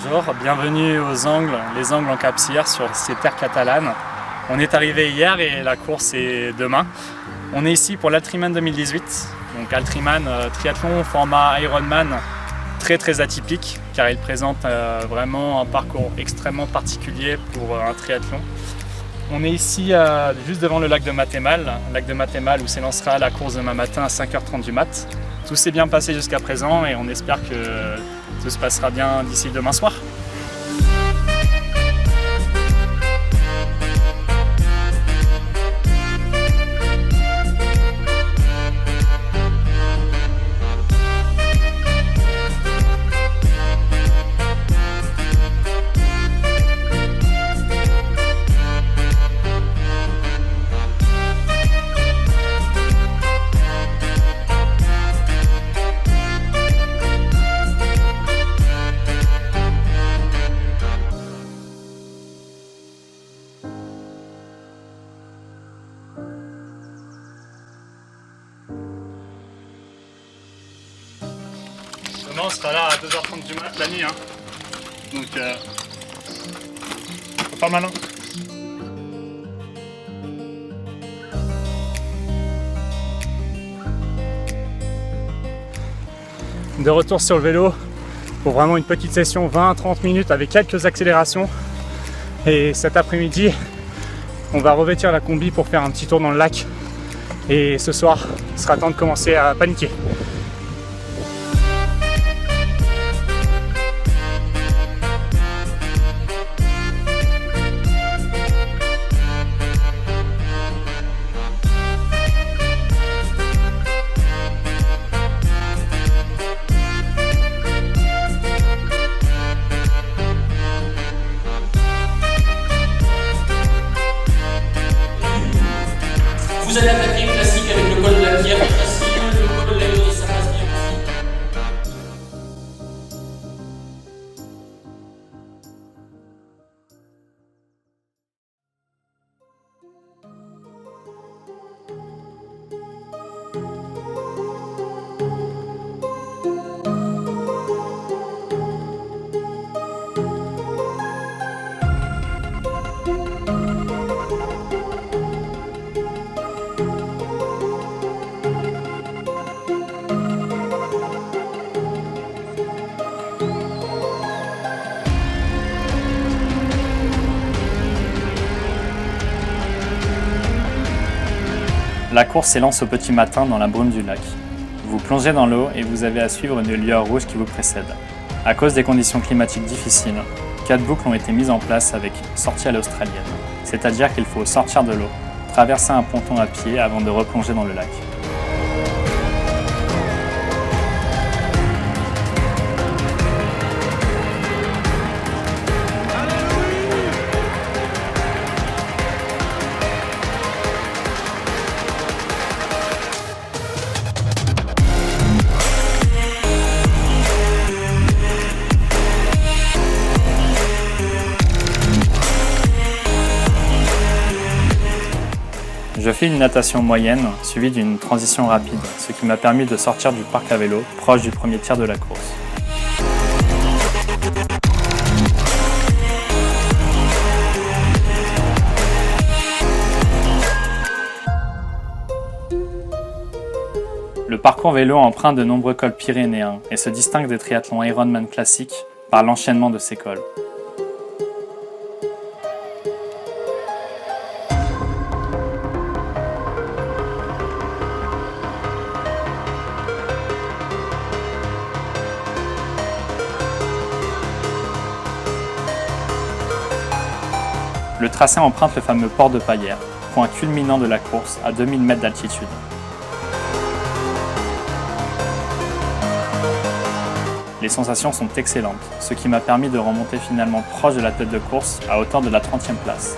Bonjour, bienvenue aux Angles, les Angles en Cap-Cyr sur ces terres catalanes. On est arrivé hier et la course est demain. On est ici pour l'Altriman 2018. Donc Altriman, triathlon format Ironman très atypique car il présente vraiment un parcours extrêmement particulier pour un triathlon. On est ici juste devant le lac de Matémal où s'élancera la course demain matin à 5h30 du mat. Tout s'est bien passé jusqu'à présent et on espère que tout se passera bien d'ici demain soir. Demain on sera là à 2h30 du mat la nuit, donc faut pas malin. De retour sur le vélo pour vraiment une petite session 20-30 minutes avec quelques accélérations. Et cet après-midi, on va revêtir la combi pour faire un petit tour dans le lac. Et ce soir, il sera temps de commencer à paniquer. Vous allez attaquer classique avec le col de la pierre, classique, le col de la et ça passe bien aussi. La course s'élance au petit matin dans la brume du lac. Vous plongez dans l'eau et vous avez à suivre une lueur rouge qui vous précède. À cause des conditions climatiques difficiles, 4 boucles ont été mises en place avec sortie à l'australienne. C'est-à-dire qu'il faut sortir de l'eau, traverser un ponton à pied avant de replonger dans le lac. Je fais une natation moyenne suivie d'une transition rapide, ce qui m'a permis de sortir du parc à vélo proche du premier tir de la course. Le parcours vélo emprunte de nombreux cols pyrénéens et se distingue des triathlons Ironman classiques par l'enchaînement de ces cols. Le tracé emprunte le fameux port de Paillères, point culminant de la course à 2000 mètres d'altitude. Les sensations sont excellentes, ce qui m'a permis de remonter finalement proche de la tête de course à hauteur de la 30e place.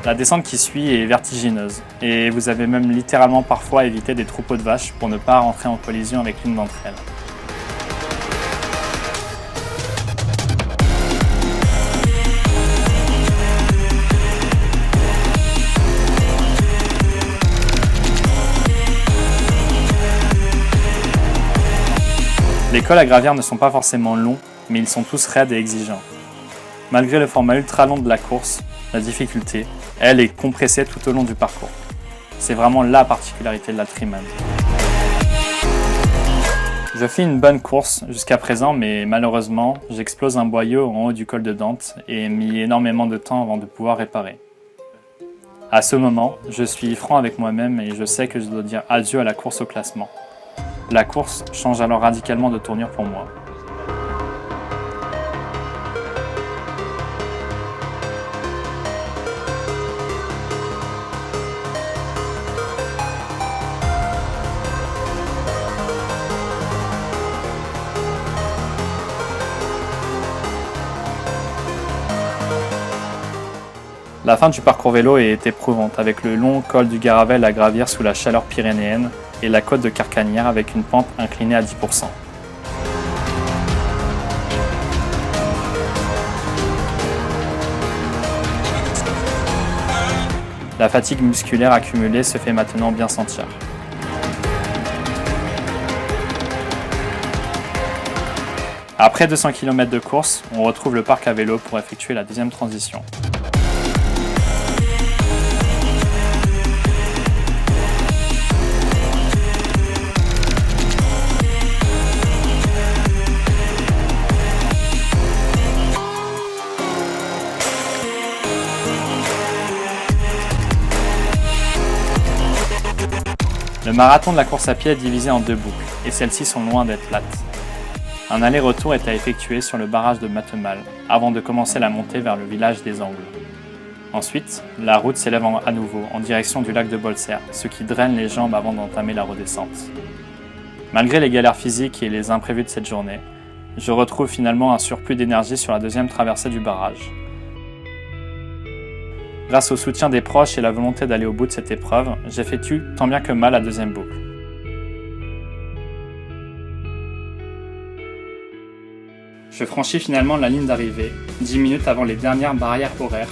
La descente qui suit est vertigineuse et vous avez même littéralement parfois évité des troupeaux de vaches pour ne pas rentrer en collision avec l'une d'entre elles. cols à gravir ne sont pas forcément longs, mais ils sont tous raides et exigeants. Malgré le format ultra long de la course, la difficulté, elle, est compressée tout au long du parcours. C'est vraiment la particularité de l'Altriman. Je fais une bonne course jusqu'à présent, mais malheureusement, j'explose un boyau en haut du col de Dante et ai mis énormément de temps avant de pouvoir réparer. À ce moment, je suis franc avec moi-même et je sais que je dois dire adieu à la course au classement. La course change alors radicalement de tournure pour moi. La fin du parcours vélo est éprouvante, avec le long col du Garavel à gravir sous la chaleur pyrénéenne et la côte de Carcagnères avec une pente inclinée à 10%. La fatigue musculaire accumulée se fait maintenant bien sentir. Après 200 km de course, on retrouve le parc à vélo pour effectuer la deuxième transition. Le marathon de la course à pied est divisé en deux boucles, et celles-ci sont loin d'être plates. Un aller-retour est à effectuer sur le barrage de Matemal, avant de commencer la montée vers le village des Angles. Ensuite, la route s'élève à nouveau en direction du lac de Bolsère, ce qui draine les jambes avant d'entamer la redescente. Malgré les galères physiques et les imprévus de cette journée, je retrouve finalement un surplus d'énergie sur la deuxième traversée du barrage. Grâce au soutien des proches et la volonté d'aller au bout de cette épreuve, j'effectue tant bien que mal la deuxième boucle. Je franchis finalement la ligne d'arrivée, 10 minutes avant les dernières barrières horaires,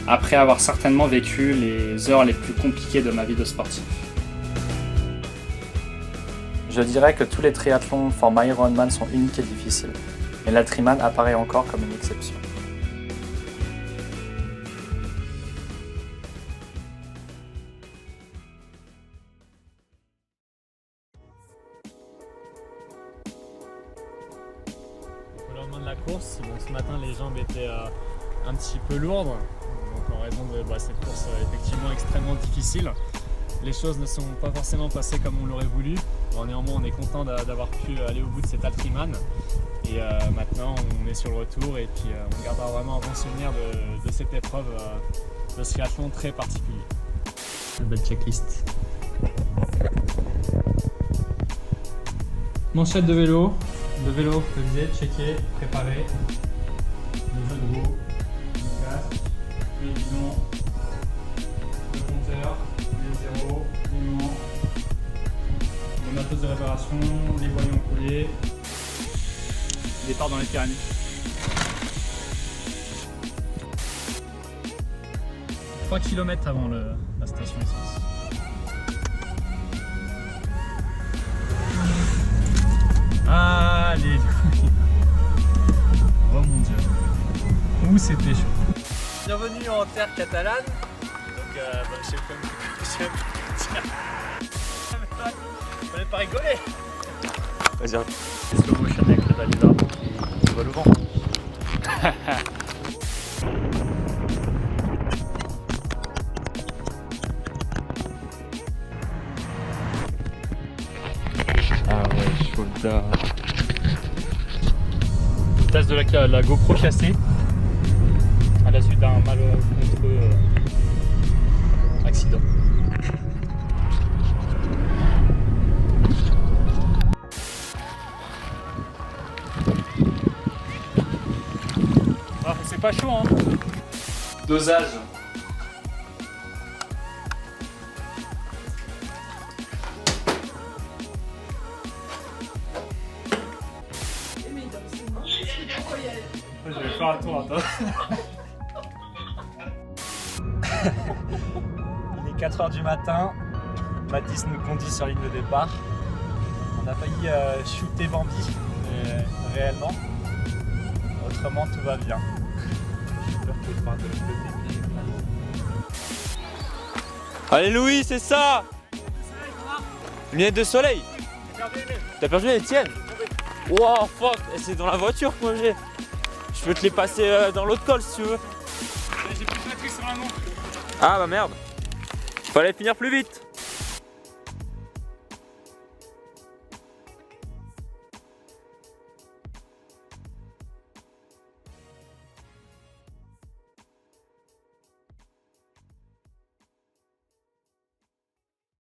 après avoir certainement vécu les heures les plus compliquées de ma vie de sportif. Je dirais que tous les triathlons format Ironman sont uniques et difficiles, mais l'Altriman apparaît encore comme une exception. Au lendemain de la course, ce matin les jambes étaient un petit peu lourdes, donc en raison de cette course effectivement extrêmement difficile. Les choses ne sont pas forcément passées comme on l'aurait voulu. Néanmoins, on est content d'avoir pu aller au bout de cet Altriman. Et maintenant, on est sur le retour et puis on gardera vraiment un bon souvenir de cette épreuve de triathlon très particulier. Une belle checklist. Manchette de vélo, révisé, checké, préparé. Le jeu de roue, le casque, les bidons, le compteur, les zéros, les mouvements, le matos de réparation, les voyants coulés. Départ dans les Pyrénées. « 3 km avant la station essence. Alléluia. Oh mon dieu. Ouh, c'était chaud. Bienvenue en terre catalane. Donc, je sais pas On n'est pas rigolé. Vas-y. C'est slow motion avec le balisard qui vole au vent. Ah ouais, chaud là. Test de la GoPro cassée à la suite d'un malheureux accident. Ah, c'est pas chaud hein. Dosage. Je vais faire un tour, attends. Il est 4 h du matin, Mathis nous conduit sur ligne de départ. On a failli shooter Bambi, mais réellement. Autrement, tout va bien. Allez Louis, c'est ça! Lunettes de soleil! T'as perdu les tiennes? Wow, fuck! C'est dans la voiture que moi j'ai. Je peux te les passer dans l'autre colle si tu veux. J'ai plus de batterie sur la montre. Ah bah merde! Fallait finir plus vite!